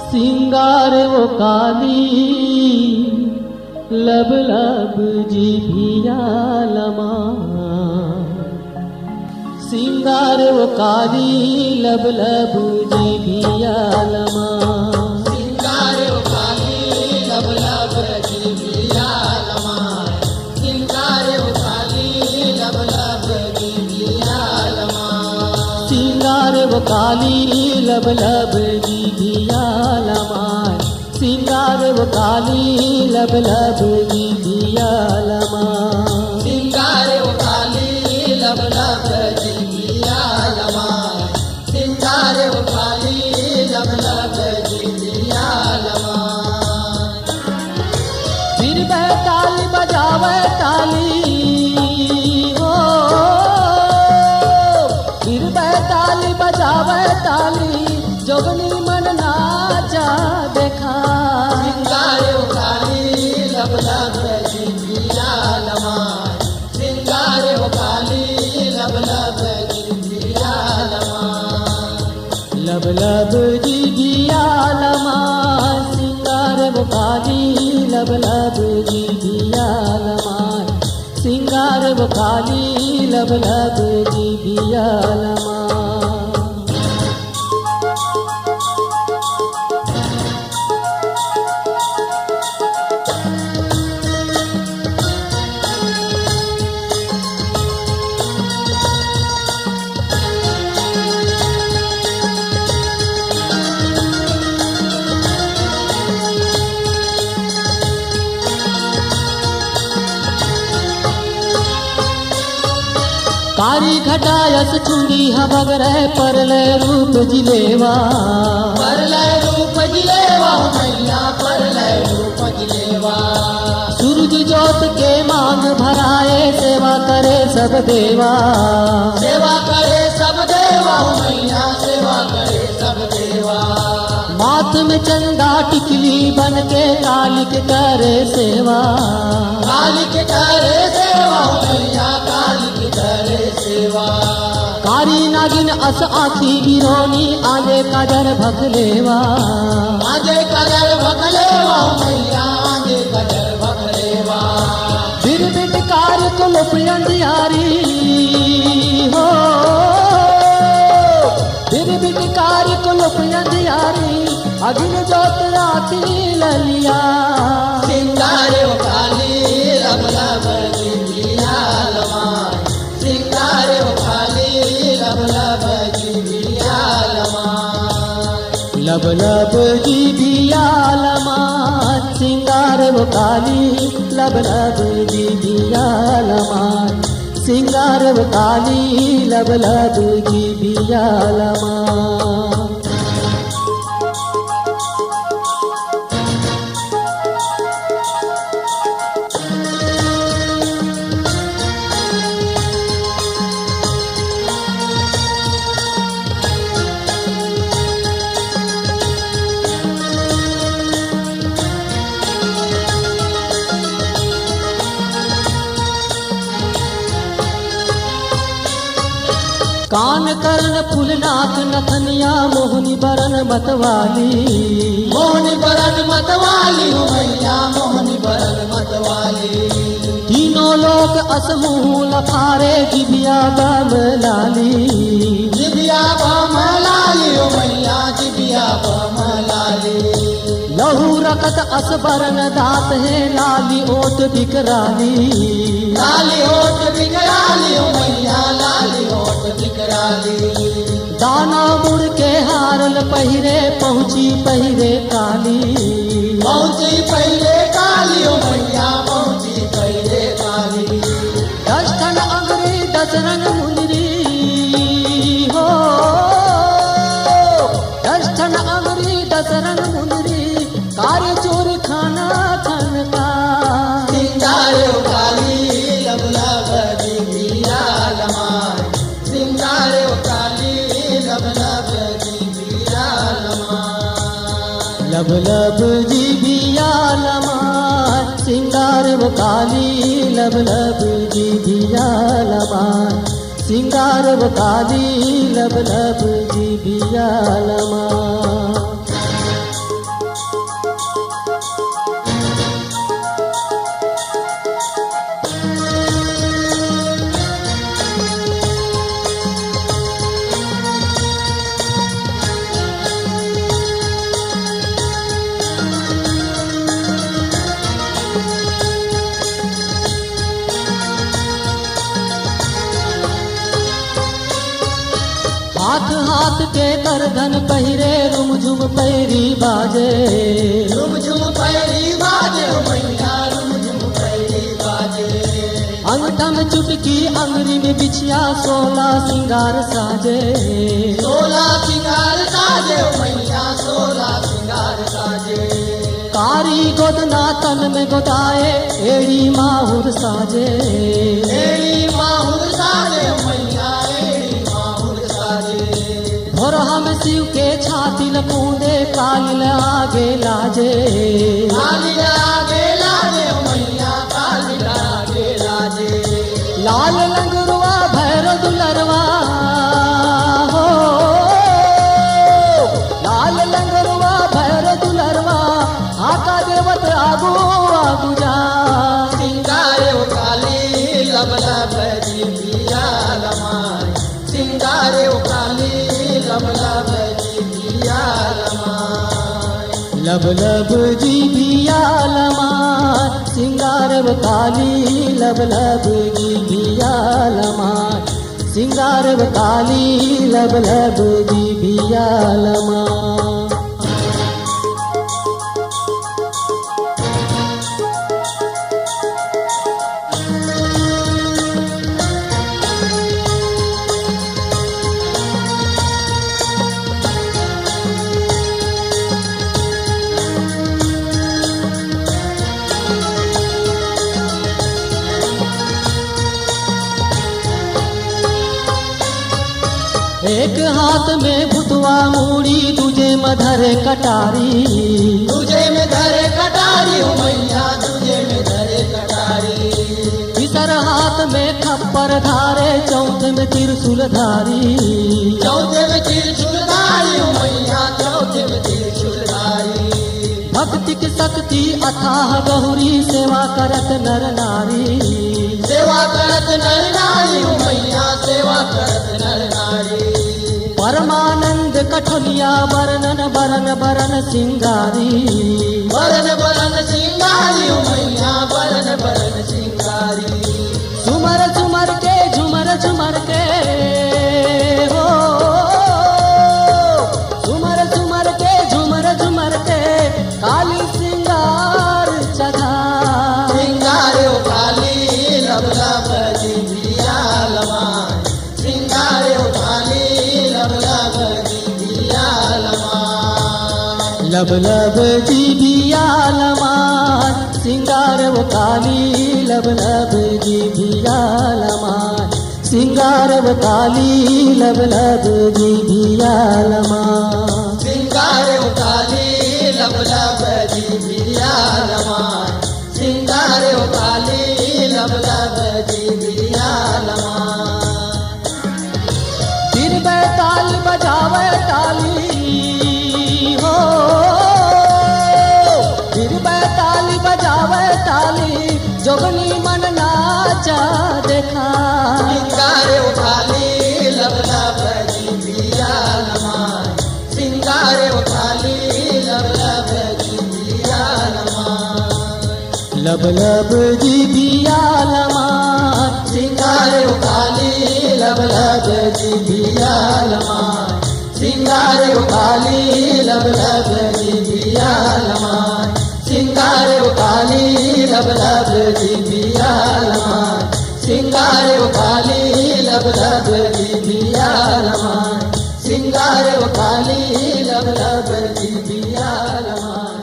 सिंगार वो काली लब लब जीभिया लमा। सिंगार वो काली लब लब जीभिया लमा। सिंगार वो काली लब लब जीभिया लमा। सिंगार वो काली लब लब जीभिया लमा। सिंगार वो काली लब लब जीभिया लमा। सिंगार वो काली लब लब जीभिया लमा। सिंगार वो काली लब लब जीभिया लमा। सिंगार वो काली लब लब जीभिया लमा। फिर वह ताली बजावे ताली हो। फिर वह ताली बजावे ताली जोगनी मन नाचा देखा। सिंगार वो काली लब लब जीभिया लमा। सिंगार वो काली लब लब जीभिया लमा। लब लब जीभिया लमा। सिंगार वो काली लब लब जीभिया लमा। सिंगार वो काली लब लब जीभिया लमा। कारी घटायस चूड़ी हबग रहे परलय रूप जिलेवा। परलय रूप जिलेवा मैया परलय रूप जिलेवा। सूरज जोत के मांग भराए सेवा करे सब देवा। सेवा करे सब देवा मैया सेवा करे सब देवा। माथ में चंदा टिकली बन के कालिक करे सेवा। कालिक करे सेवा मैया कालिक करे सेवा। कारी नागिन अस आखी बिरोनी आजे काजर भगलेवा। आजे कदर भगलेवा मैया आजे कदर भगलेवा। फिर बिटकार को लोपियंदियारी हो। फिर बिटकार को लोपियंदियारी अगिन जोत राती ललिया। सिंगार वो काली लब लब जीभिया लमा। सिंगार वो काली लब लब जीभिया लमा। लब लब जीभिया लमा। सिंगार वो काली लब लब जीभिया लमा। सिंगार वो काली लब लब जीभिया लमा। कान कर्ण फूलनाथ नथनिया मोहनी बरन मतवाली। मोहनी बरन मतवाली हो मैया मोहनी बरन मतवाली। तीनों लोक असमूह लफारे जिबिया बम लाली। जिबिया बम लाली हो मैया जिबिया बम लाली। लहू रकत असबरन दात है लाली ओट बिकराली। लाली ओट बिकराली हो मैया लाली ओट बिकराली। दाना मुड़ के हारल पहिरे पहुँची पहिरे काली। पहुँची पहले काली हो मैया पहुँची पहले काली। 10 ठन अंगरी 10 रंग मुंदरी हो। 10 ठन अंगरी 10 रंग मुंदरी कार्य चोर खाना खन का। सिंगार वो काली लब लब जीभिया लमा। सिंगार वो काली लब लब जीभिया लमा। लब लब जीभिया लमा। सिंगार वो काली लब लब जीभिया लमा। सिंगार वो काली लब लब जीभिया लमा। हाथ हाथ के करधन पहिरे रुमझुम पैरी बाजे झुम झुम पैरी बाजे ओ मैया झुम झुम पैरी बाजे अंगठा में चुटकी अंगरी में बिछिया 16 सिंगार साजे 16 सिंगार साजे ओ मैया 16 सिंगार साजे कारी गोदना तन में गोदाए एड़ी माहुर साजे एड़ी माहुर साजे ओ मैया एड़ी माहुर साजे भोरहा में शिव के छाती लपूंदे कालिल आगे लाजे काली आगे लाजे ओ मैया काली आगे लाजे लाल लंगरुआ भैर दुलरवा हो लाल लंगरुआ भैर दुलरवा आका देवत आगू आगू जा सिंगारे ओ काली लबला बजी पिया लमाय सिंगारे ओ काली लबला बजी पिया लमाय लब लब जी बिया लमाय सिंगार काली लब लब जी बिया लमाय सिंगार काली लब लब जी बिया लमाय एक हाथ में भुतवा मूड़ी दूजे में धरे कटारी तुझे में धरे कटारी ओ मैया तुझे में धरे कटारी तीसर हाथ में खप्पर धारे चौथे में त्रिशूल धारी चौथे में त्रिशूलधारी ओ मैया चौथे में त्रिशूलधारी भक्ति की शक्ति अथाह गहुरी सेवा करत नर नारी सेवा करत नर नारी ओ मैया सेवा करत नर नारी परमानंद कठोलिया बरनन बरन बरन सिंगारी बरन बरन सिंगारी ओ मैया बरन बरन सिंगारी झुमर झुमर के झुमर झुमर के हो झुमर झुमर के झुमर झुमर के काली सिंगार चढ़ा सिंगारे ओ काली लबला बजी पिया लमाय सिंगारे ओ काली लबला बजी पिया लमाय लब लब जी बिया लमाय सिंगार वो काली लब लब जी बिया लमाय सिंगार वो काली लब लब जी बिया लमाय सिंगारे ओ काली लबला बजी पिया लमाय सिंगारे ओ काली लबला बजी पिया लमाय फिर बैताल बजावे ताली हो फिर बैताल बजावे ताली जोगनी मन नाचा देखा सिंगारे ओ काली लबला बजी पिया लमाय सिंगारे ओ काली लबला बजी पिया लमाय लब लब जी बिया लमाय सिंगारे ओ काली लबला बजी पिया लमाय सिंगारे ओ काली लबला बजी पिया लमाय सिंगारे ओ काली लबला बजी पिया लमाय सिंगारे ओ काली लबला बजी पिया लमाय सिंगारे ओ काली लबला बजी पिया लमाय